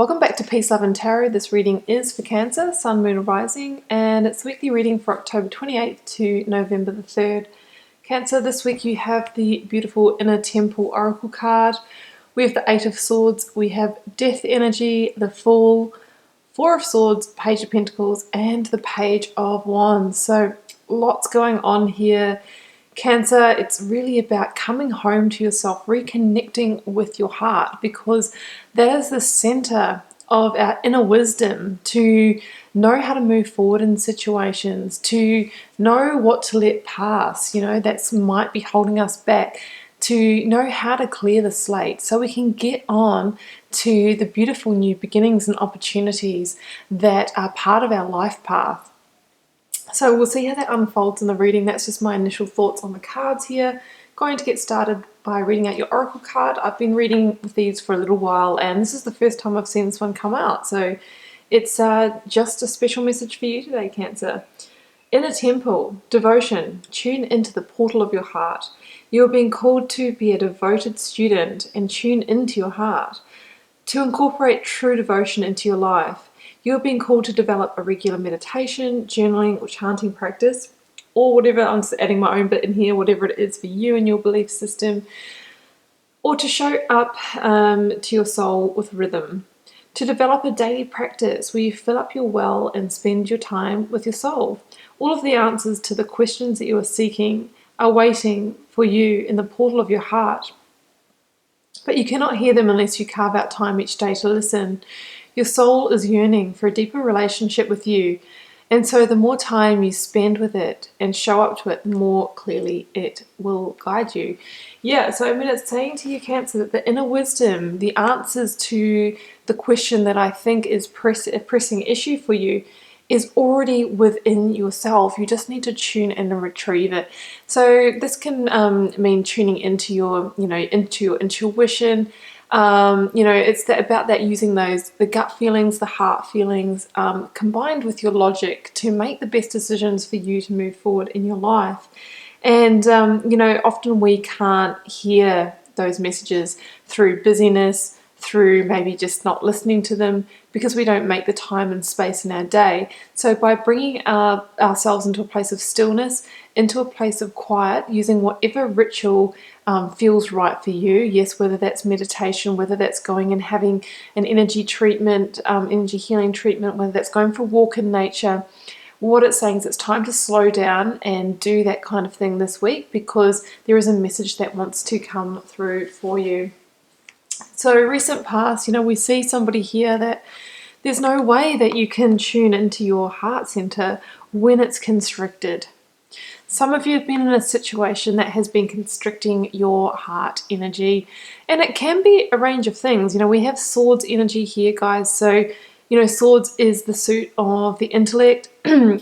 Welcome back to Peace, Love and Tarot. This reading is for Cancer, Sun, Moon, or Rising, and it's the weekly reading for October 28th to November the 3rd. Cancer, this week you have the beautiful Inner Temple Oracle card. We have the Eight of Swords, we have Death Energy, the Fool, Four of Swords, Page of Pentacles, and the Page of Wands. So lots going on here. Cancer, it's really about coming home to yourself, reconnecting with your heart, because that is the center of our inner wisdom to know how to move forward in situations, to know what to let pass, that might be holding us back, to know how to clear the slate so we can get on to the beautiful new beginnings and opportunities that are part of our life path. So we'll see how that unfolds in the reading. That's just my initial thoughts on the cards here. Going to get started by reading out your oracle card. I've been reading with these for a little while, and this is the first time I've seen this one come out. So it's just a special message for you today, Cancer. Inner Temple, devotion. Tune into the portal of your heart. You are being called to be a devoted student and tune into your heart. To incorporate true devotion into your life. You're being called to develop a regular meditation, journaling, or chanting practice, or whatever. I'm just adding my own bit in here, whatever it is for you and your belief system, or to show up to your soul with rhythm. To develop a daily practice where you fill up your well and spend your time with your soul. All of the answers to the questions that you are seeking are waiting for you in the portal of your heart. But you cannot hear them unless you carve out time each day to listen. Your soul is yearning for a deeper relationship with you, and so the more time you spend with it and show up to it, the more clearly it will guide you. Yeah, so it's saying to you, Cancer, that the inner wisdom, the answers to the question that I think is a pressing issue for you, is already within yourself. You just need to tune in and retrieve it. So this can mean tuning into your, into your intuition. It's about that, using the gut feelings, the heart feelings, combined with your logic to make the best decisions for you to move forward in your life. And, often we can't hear those messages through busyness, through maybe just not listening to them, because we don't make the time and space in our day. So by bringing ourselves into a place of stillness, into a place of quiet, using whatever ritual feels right for you, yes, whether that's meditation, whether that's going and having an energy treatment, energy healing treatment, whether that's going for a walk in nature, what it's saying is it's time to slow down and do that kind of thing this week, because there is a message that wants to come through for you. So recent past, we see somebody here that there's no way that you can tune into your heart center when it's constricted. Some of you have been in a situation that has been constricting your heart energy, and it can be a range of things. We have swords energy here, guys. So, swords is the suit of the intellect,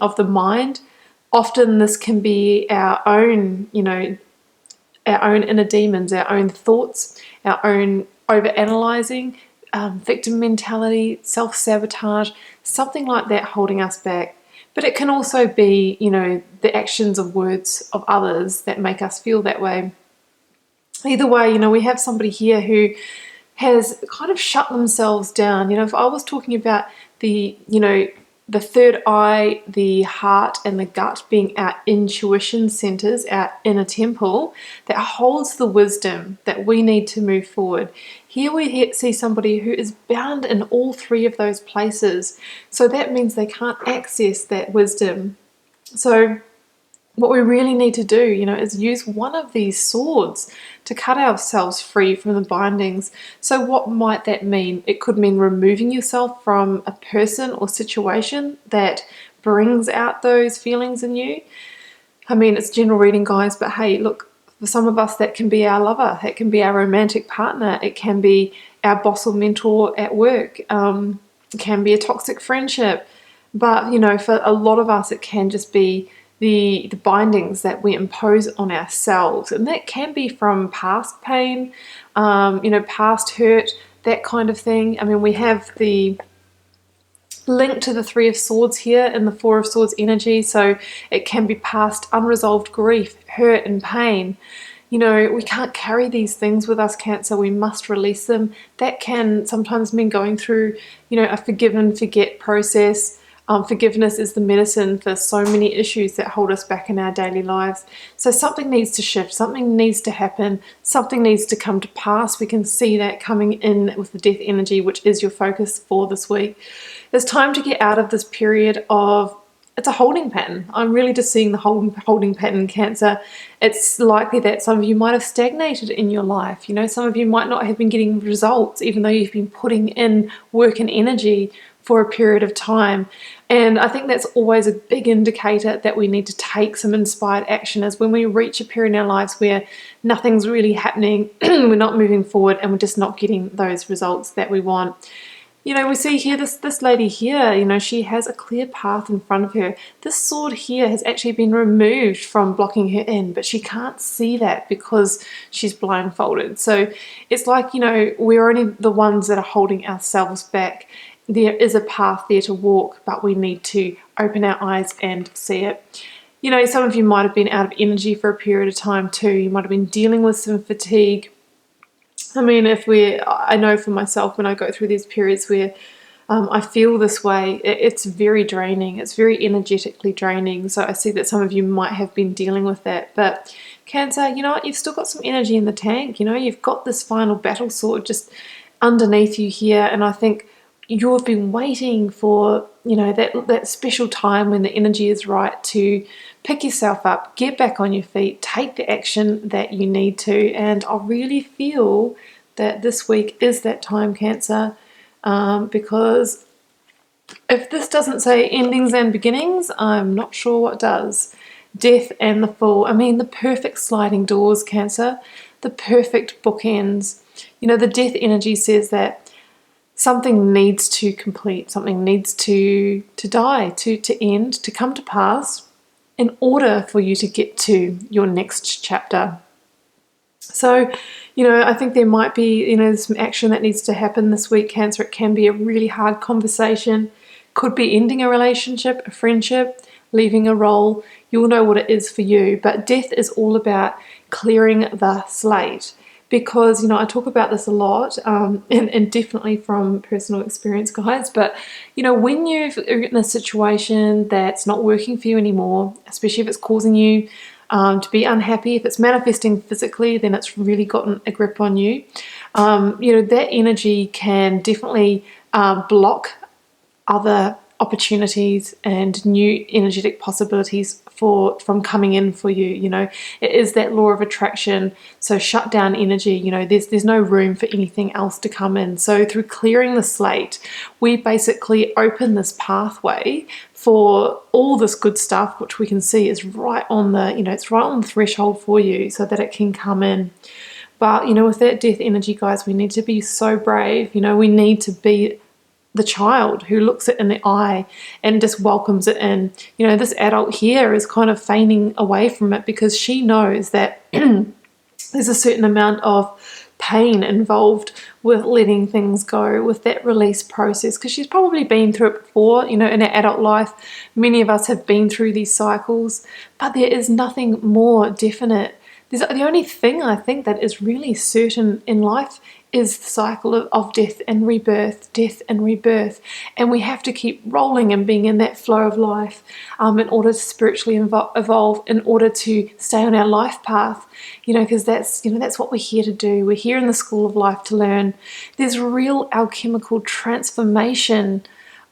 of the mind. Often this can be our own, our own inner demons, our own thoughts, our own overanalyzing, victim mentality, self-sabotage, something like that holding us back. But it can also be, the actions of words of others that make us feel that way. Either way, we have somebody here who has kind of shut themselves down. If I was talking about the third eye, the heart, and the gut being our intuition centers, our inner temple that holds the wisdom that we need to move forward. Here we see somebody who is bound in all three of those places. So that means they can't access that wisdom. So what we really need to do, is use one of these swords to cut ourselves free from the bindings. So what might that mean? It could mean removing yourself from a person or situation that brings out those feelings in you. It's general reading, guys, but hey, look, for some of us that can be our lover, it can be our romantic partner, it can be our boss or mentor at work, it can be a toxic friendship. But, for a lot of us, it can just be the bindings that we impose on ourselves, and that can be from past pain, past hurt, that kind of thing. We have the link to the Three of Swords here in the Four of Swords energy, so it can be past unresolved grief, hurt, and pain. we can't carry these things with us, Cancer. We must release them. That can sometimes mean going through, a forgive and forget process. Forgiveness is the medicine for so many issues that hold us back in our daily lives. So something needs to shift, something needs to happen, something needs to come to pass. We can see that coming in with the death energy, which is your focus for this week. It's time to get out of this period of, it's a holding pattern. I'm really just seeing the holding pattern, Cancer. It's likely that some of you might have stagnated in your life. Some of you might not have been getting results, even though you've been putting in work and energy for a period of time. And I think that's always a big indicator that we need to take some inspired action, is when we reach a period in our lives where nothing's really happening, we're not moving forward, and we're just not getting those results that we want. We see here this lady here, she has a clear path in front of her. This sword here has actually been removed from blocking her in, but she can't see that because she's blindfolded. So it's like, we're only the ones that are holding ourselves back. There is a path there to walk, but we need to open our eyes and see it. Some of you might have been out of energy for a period of time too. You might have been dealing with some fatigue. I mean, I know for myself, when I go through these periods where I feel this way, it's very draining. It's very energetically draining. So I see that some of you might have been dealing with that. But Cancer, you know what? You've still got some energy in the tank. You've got this final battle sword just underneath you here. And I think you've been waiting for, that special time when the energy is right to pick yourself up, get back on your feet, take the action that you need to. And I really feel that this week is that time, Cancer, because if this doesn't say endings and beginnings, I'm not sure what does. Death and the Fool. I mean, the perfect sliding doors, Cancer, the perfect bookends. The death energy says that something needs to complete, something needs to die, to end, to come to pass in order for you to get to your next chapter. So, I think there might be, some action that needs to happen this week, Cancer. It can be a really hard conversation, could be ending a relationship, a friendship, leaving a role. You'll know what it is for you. But death is all about clearing the slate. Because, I talk about this a lot, and definitely from personal experience, guys. But, when you're in a situation that's not working for you anymore, especially if it's causing you to be unhappy, if it's manifesting physically, then it's really gotten a grip on you. That energy can definitely block other opportunities and new energetic possibilities from coming in for you. It is that law of attraction. So shut down energy, there's no room for anything else to come in. So through clearing the slate, we basically open this pathway for all this good stuff, which we can see is right on the, it's right on the threshold for you, so that it can come in. But with that death energy, guys, we need to be so brave. We need to be the child who looks it in the eye and just welcomes it in. This adult here is kind of feigning away from it because she knows that there's a certain amount of pain involved with letting things go, with that release process, because she's probably been through it before, in her adult life. Many of us have been through these cycles, but there is nothing more definite. The only thing I think that is really certain in life is the cycle of death and rebirth. And we have to keep rolling and being in that flow of life in order to spiritually evolve, in order to stay on our life path, because that's what we're here to do. We're here in the school of life to learn. There's real alchemical transformation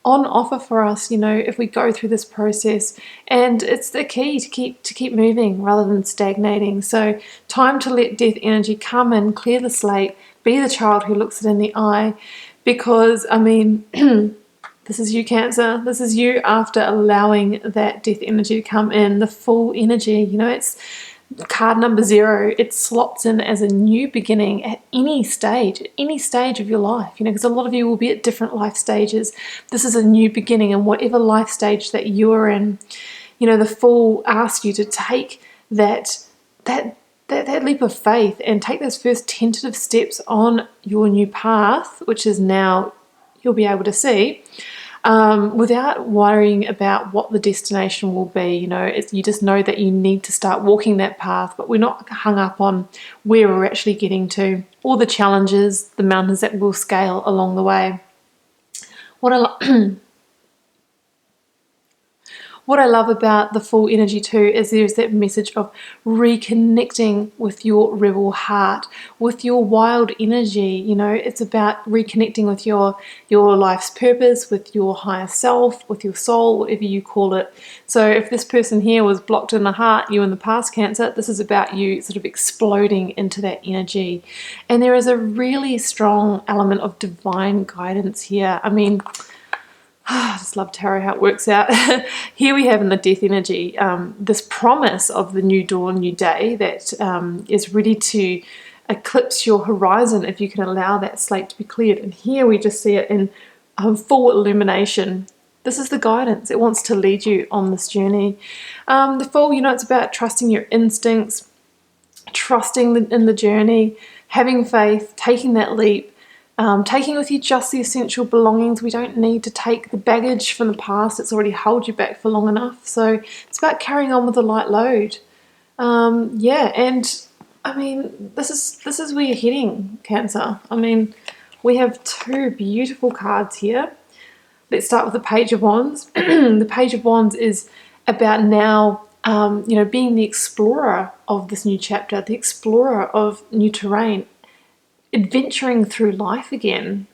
on offer for us, if we go through this process. And it's the key to keep moving rather than stagnating. So time to let death energy come in, clear the slate, be the child who looks it in the eye. Because, this is you, Cancer. This is you after allowing that death energy to come in, the full energy. It's card number 0. It slots in as a new beginning at any stage of your life, because a lot of you will be at different life stages. This is a new beginning in whatever life stage that you're in. The Fool asks you to take that leap of faith and take those first tentative steps on your new path, which is now you'll be able to see. without worrying about what the destination will be. You just know that you need to start walking that path, but we're not hung up on where we're actually getting to, or the challenges, the mountains that we'll scale along the way. What I What I love about the full energy too is there's that message of reconnecting with your rebel heart, with your wild energy. It's about reconnecting with your life's purpose, with your higher self, with your soul, whatever you call it. So if this person here was blocked in the heart, you in the past, Cancer, this is about you sort of exploding into that energy. And there is a really strong element of divine guidance here. I mean, I just love tarot, how it works out. Here we have in the death energy this promise of the new dawn, new day that is ready to eclipse your horizon if you can allow that slate to be cleared. And here we just see it in full illumination. This is the guidance. It wants to lead you on this journey. The Fool, it's about trusting your instincts, trusting in the journey, having faith, taking that leap. Taking with you just the essential belongings. We don't need to take the baggage from the past that's already held you back for long enough. So it's about carrying on with a light load. And I mean, this is where you're heading, Cancer. I mean, we have two beautiful cards here. Let's start with the Page of Wands. The Page of Wands is about now, being the explorer of this new chapter, the explorer of new terrain, adventuring through life again.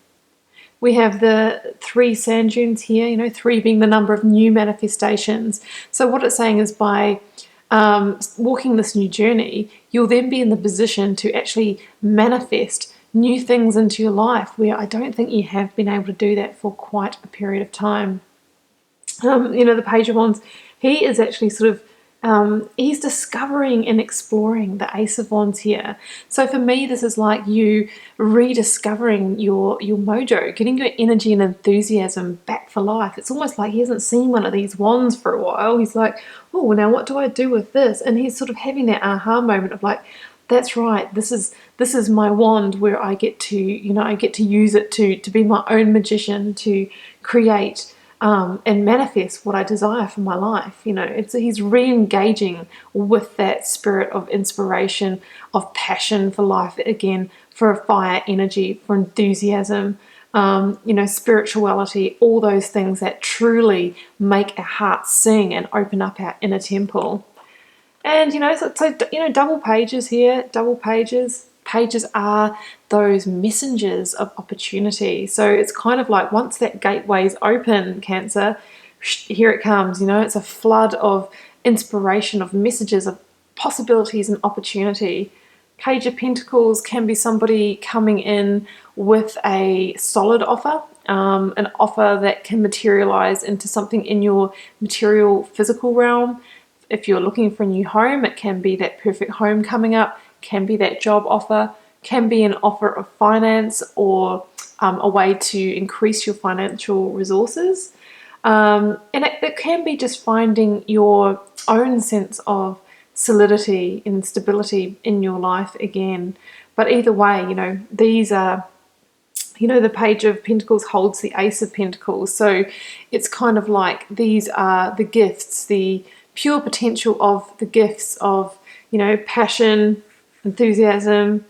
We have the 3 sand dunes here, 3 being the number of new manifestations. So what it's saying is by walking this new journey, you'll then be in the position to actually manifest new things into your life, where I don't think you have been able to do that for quite a period of time. The Page of Wands, he is actually sort of he's discovering and exploring the Ace of Wands here. So for me, this is like you rediscovering your mojo, getting your energy and enthusiasm back for life. It's almost like he hasn't seen one of these wands for a while. He's like, oh, now what do I do with this? And he's sort of having that aha moment of like, that's right, this is my wand where I get to, I get to use it to be my own magician, to create and manifest what I desire for my life. He's re-engaging with that spirit of inspiration, of passion for life again, for a fire energy, for enthusiasm, spirituality, all those things that truly make our hearts sing and open up our inner temple. And, double pages here, double pages. Pages are those messengers of opportunity. So it's kind of like once that gateway's open, Cancer, here it comes. It's a flood of inspiration, of messages, of possibilities and opportunity. Page of Pentacles can be somebody coming in with a solid offer, an offer that can materialize into something in your material physical realm. If you're looking for a new home, it can be that perfect home coming up, can be that job offer, can be an offer of finance or a way to increase your financial resources. And it can be just finding your own sense of solidity and stability in your life again. But either way, these are, the Page of Pentacles holds the Ace of Pentacles. So it's kind of like these are the gifts, the pure potential of the gifts of, passion, enthusiasm,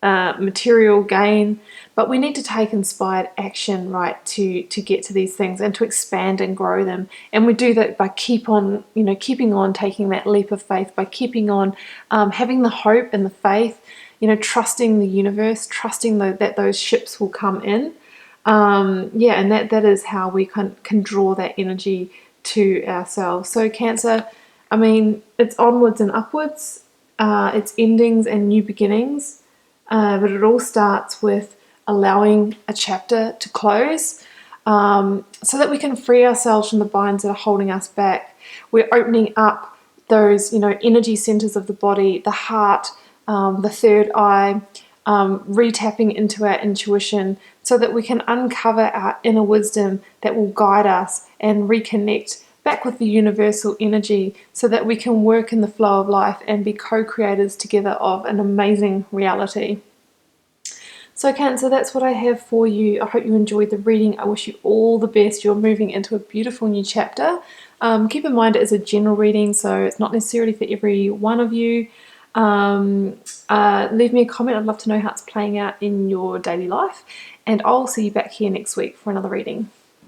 material gain. But we need to take inspired action, right, to get to these things and to expand and grow them. And we do that by keeping on taking that leap of faith, by keeping on having the hope and the faith, trusting the universe, trusting that those ships will come in. And that is how we can draw that energy to ourselves. So Cancer, I mean, it's onwards and upwards, it's endings and new beginnings, but it all starts with allowing a chapter to close, so that we can free ourselves from the binds that are holding us back. We're opening up those, energy centers of the body, the heart, the third eye, re-tapping into our intuition so that we can uncover our inner wisdom that will guide us and reconnect back with the universal energy so that we can work in the flow of life and be co-creators together of an amazing reality. So Cancer, that's what I have for you. I hope you enjoyed the reading. I wish you all the best. You're moving into a beautiful new chapter. Keep in mind it is a general reading, so it's not necessarily for every one of you. Leave me a comment. I'd love to know how it's playing out in your daily life. And I'll see you back here next week for another reading.